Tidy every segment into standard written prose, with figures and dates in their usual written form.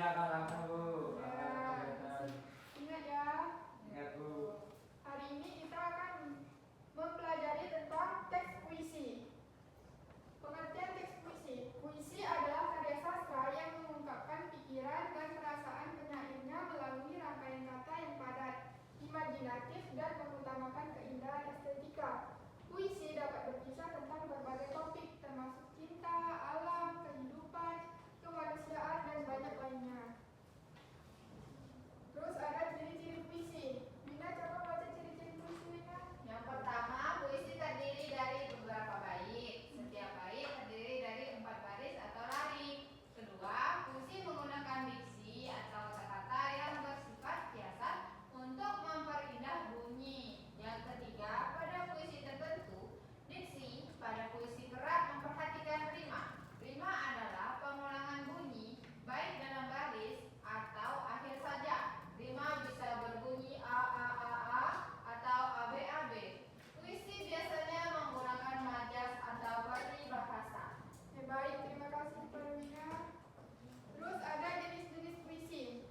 Silakan langsung Bu. Ingat ya. Ingat Bu. Hari ini kita akan mempelajari tentang teks puisi. Pengertian teks puisi. Puisi adalah karya sastra yang mengungkapkan pikiran dan perasaan penyairnya melalui rangkaian kata yang padat, imajinatif, dan mengutamakan keindahan estetika. Puisi dapat berkisah tentang berbagai topik, termasuk cinta, alam, kehidupan, kemanusiaan, dan banyak lainnya. Terus ada ciri-ciri puisi. Bina, coba baca ciri-ciri puisi, Bina. Yang pertama, puisi terdiri dari beberapa bait. Setiap bait terdiri dari 4 baris atau lari. Kedua, puisi menggunakan diksi atau kata-kata yang bersifat kiasan untuk memperindah bunyi. Yang ketiga, pada puisi tertentu, diksi pada puisi kerap memperhatikan rima. Rima adalah pengulangan bunyi baik dalam baris atau akhir saja. Rima bisa berbunyi a atau ab. Puisi biasanya menggunakan majas atau peribahasa. Baik, terima kasih kepada Bina. Terus ada jenis-jenis puisi.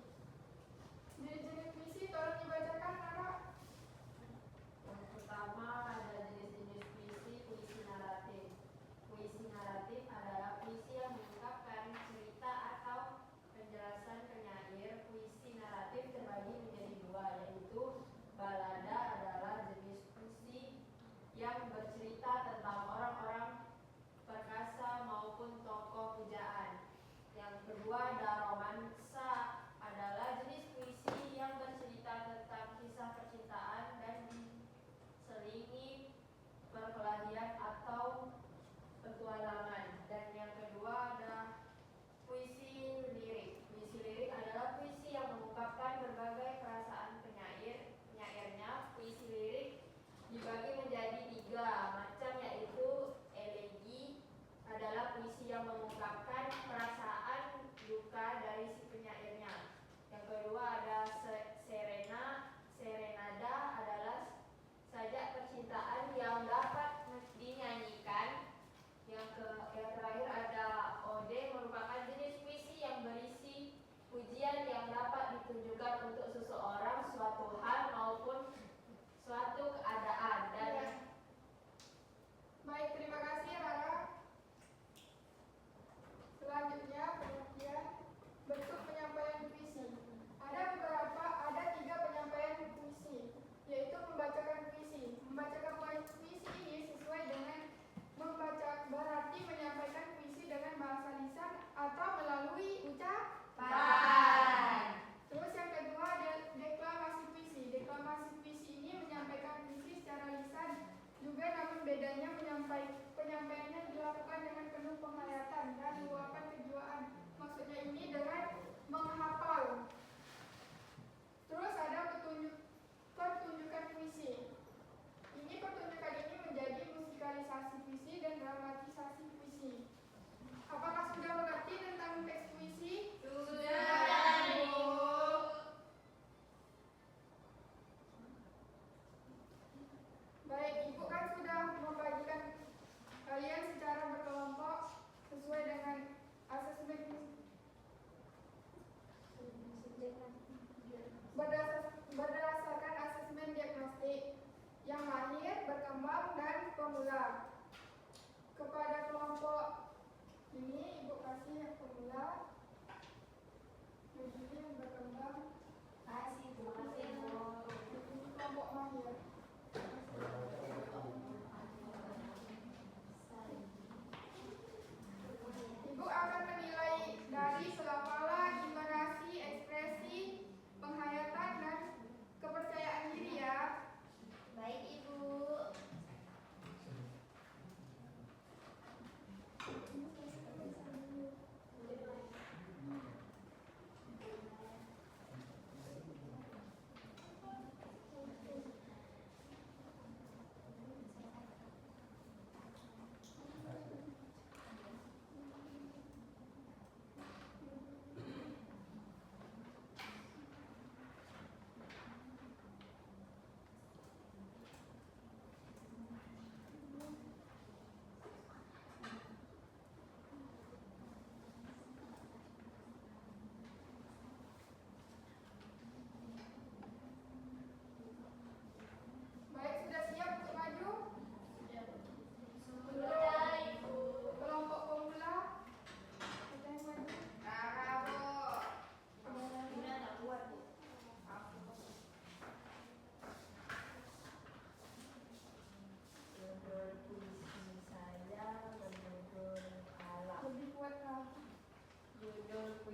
Jenis-jenis puisi tolong dibacakan, Nara. Yang pertama ada jenis-jenis puisi, puisi naratif. Puisi naratif adalah puisi yang mengungkapkan cerita atau penjelasan penyair. Puisi naratif terbagi menjadi dua, yaitu balada adalah jenis puisi yang bercerita tentang orang-orang perkasa maupun tokoh pujaan. Yang kedua ada romansa, adalah jenis puisi yang bercerita tentang kisah percintaan dan diselingi perkelahian atau petualangan. Dan yang kedua ada puisi lirik. Puisi lirik adalah puisi yang mengungkapkan berbagai perasaan penyairnya. Puisi lirik dibagi menjadi 3 macam, yaitu elegi adalah puisi yang mengungkapkan perasaan duka dari si penyairnya. Yang kedua ada serenada adalah sajak percintaan yang dapat dinyanyikan. Yang terakhir ada ode, merupakan jenis puisi yang berisi pujian yang dapat ditujukan untuk seseorang, suatu hal maupun suatu keadaan. Dan Baik, terima kasih Rara. Selanjutnya pengertian bentuk penyampaian puisi. Ada 3 penyampaian puisi.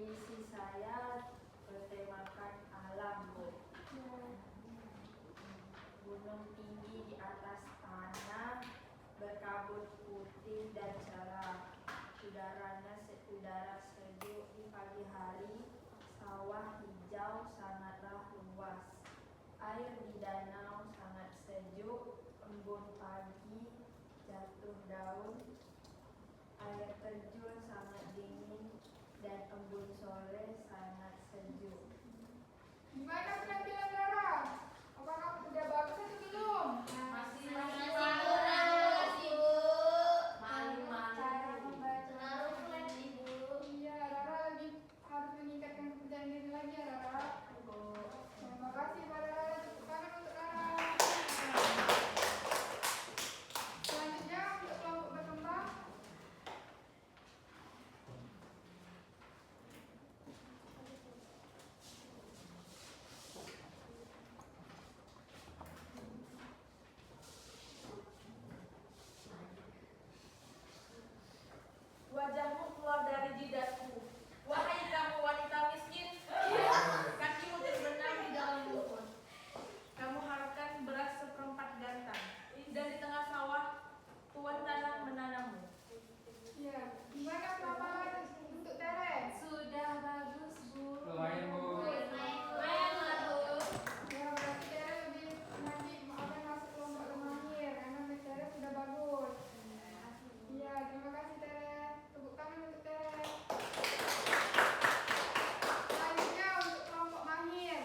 Puisi saya bertemakan alam, Bu. Gunung tinggi di atas tanah, berkabut putih dan cerah. Udara sejuk di pagi hari, sawah hijau sangatlah luas. Air di danau sangat sejuk, embun pagi jatuh daun. Air terjun sangat dingin dan embun sore sangat sejuk. Gimana penampilan Rara? Apakah udah bagus atau belum? Masih kurang, Ibu. Cara membaca. Terlalu flat, Ibu. Iya, Rara lebih harus meningkatkan kepercayaan diri lagi ya Rara. Terima kasih pada Rara, tepuk tangan untuk Rara. Selanjutnya untuk kelompok berkembang. Wajahmu keluar dari jidatku. Wahai kamu wanita miskin, kakimu terbenam di dalam lumpur. Kamu harapkan beras seperempat gantang, dan di tengah sawah tuan tanah menanammu. Iya, gimana pelafalan untuk Terence? Sudah bagus, Bu. Lumayan, Bu. Ya, berarti Terence lebih nanti akan masuk kelompok lemahir karena Terence sudah bagus. Iya, terima kasih Terence. Tepuk tangan untuk Terence. Selanjutnya untuk kelompok mahir.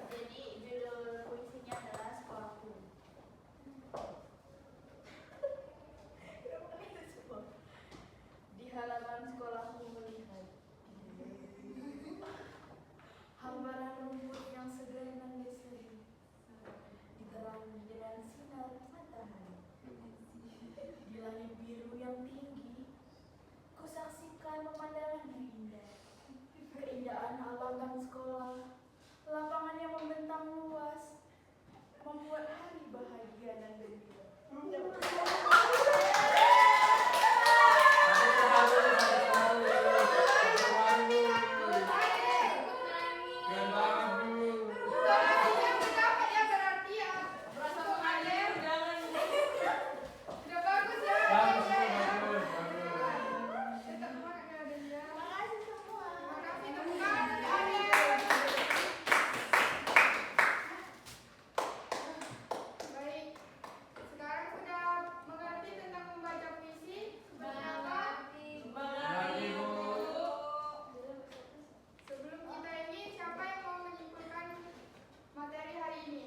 Jadi judul puisinya adalah Sekolahku. Di halaman sekolahku melihat hamparan rumput yang segar dan berseri, diterangi dengan sinar matahari. Di langit biru yang tinggi, ku saksikan pemandangan yang indah. Keindahan alam dan sekolah, lapangan yang membentang luas, membuat hari bahagia dan gembira. Keren banget, Bu. Donasinya berapa ya berarti ya? Merasa Untuk kalian jangan. udah bagus ya? Bagus, Ya, Bu, ya. bagus. Tetap semangat ya Adelia. Makasih semua. Terima kasih tepuk tangan untuk Adel. Baik, sekarang sudah mengerti tentang membaca puisi? Kebanyakan. Mengerti, Bu. Sebelum kita ini, siapa yang mau menyimpulkan materi hari ini?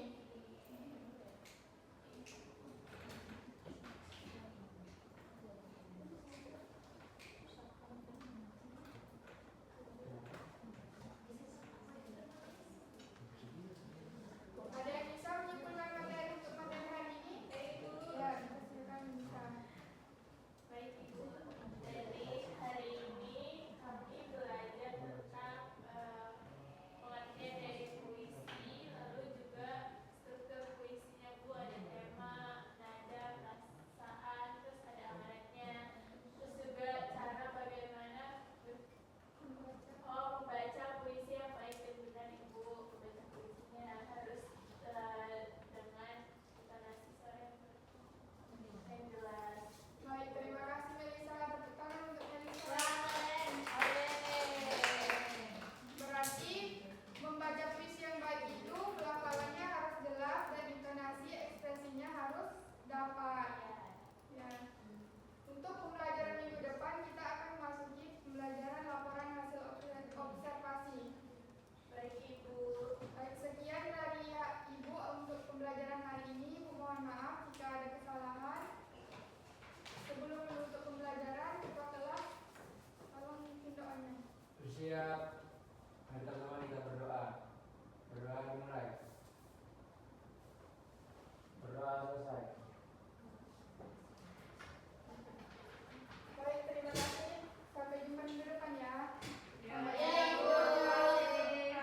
Ada yang bisa menyimpulkan materi untuk materi hari ini? Ya, silakan bisa. Baik Ibu, jadi hari ini kami belajar tentang pengertian dari puisi, lalu juga struktur puisinya Bu, ada tema, nada, perasaan, terus ada amaratnya, terus juga cara bagaimana membaca puisi yang baik dan benar Ibu. Membaca puisinya harus dengan intonasi suara yang jelas. Baik, terima kasih Melisa. Tepuk tangan untuk Melisa. Berarti membaca puisi yang baik itu pelafalannya harus jelas dan intonasi ekspresinya harus dapat. Ya. Untuk pembelajaran minggu depan kita akan memasuki pembelajaran laporan hasil observasi. Baik Ibu. Baik, sekian dari Ibu untuk pembelajaran hari ini. Ibu mohon maaf jika ada kesalahan. Sebelum menutup pembelajaran, ketua kelas tolong pimpin doanya. Bersiap.